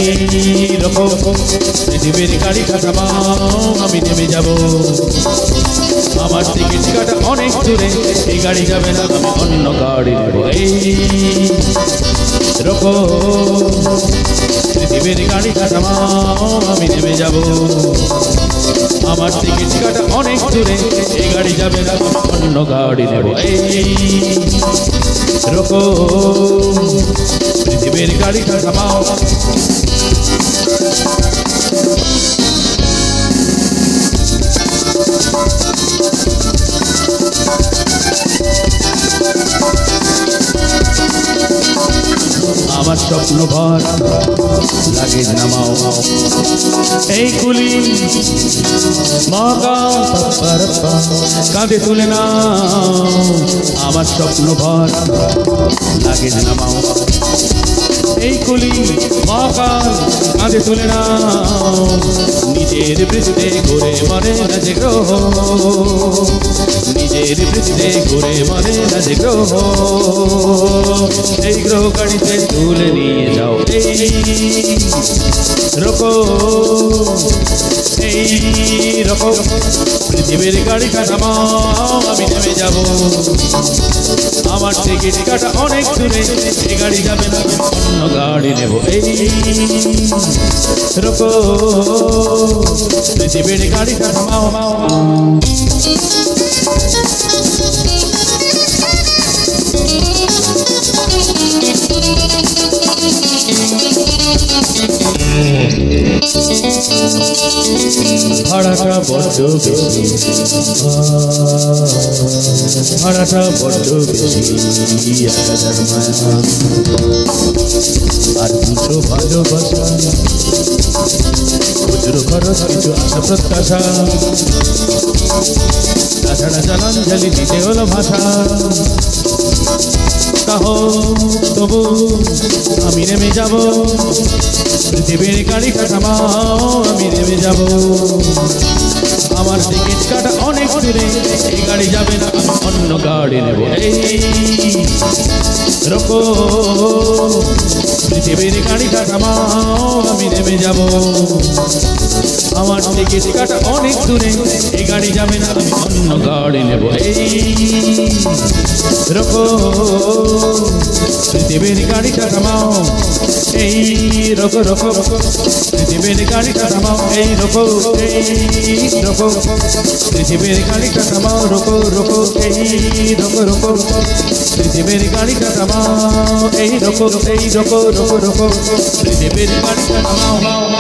এই রকম পৃথিবীর গাড়িটা থামাও আমি নেমে যাব আমার টিকিট কাটা অনেক দূরে এই গাড়ি যাবে না আমি অন্য গাড়ি নেব এই রকম পৃথিবীর গাড়িটা থামাও আমি নেমে যাব আমার টিকিট কাটা অনেক দূরে এই গাড়ি যাবে না অন্য গাড়ি নেব এই রকম পৃথিবীর গাড়িটা থামাও আমার স্বপ্ন ভর লাগে নামাও এই কুলি কাঁধে তুলে নাও আমার স্বপ্ন ভর লাগে নামাও এই কুলি কাঁধে তুলে নাও নিজের বৃত্তে ঘুরে মরে না যে গ্রহ নিজের বৃত্তে ঘুরে মরে না যে গ্রহ এই গ্রহ গাড়িতে তুলে নিয়ে যাও এই রকম পৃথিবীর গাড়িটা থামাও আমি নেমে যাব আমার টিকিট কাটা অনেক দূরে এই গাড়ি যাবে না অন্য গাড়ি নেব এই রকম পৃথিবীর গাড়িটা থামাও ভাড়াটা বড্ড বেশি ভাড়াটা বড্ড বেশি 1000 মায়া আর দুটো ভালোবাসা খুচরো খরচ কিছু আশা প্রত্যাশা তাছাড়া জলাঞ্জলি দিতে হলো ভাষা কাহো তবু আমি নেমে যাব পৃথিবীর গাড়িটা থামাও আমি নেমে যাব আমার টিকিট কাটা অনেক দূরে এই গাড়ি যাবে না অন্য গাড়ি নেব এই রকম পৃথিবীর গাড়িটা থামাও আমি নেমে যাব আমার টিকিট কাটা অনেক দূরে এই গাড়ি যাবে না আমি অন্য গাড়ি নেব এই রকম পৃথিবীর গাড়িটা থামাও এই রকম পৃথিবীর গাড়িটা থামাও এই রকম পৃথিবীর গাড়িটা থামাও রকম এই রকম পৃথিবীর গাড়িটা থামাও এই রকম পৃথিবীর গাড়িটা থামাও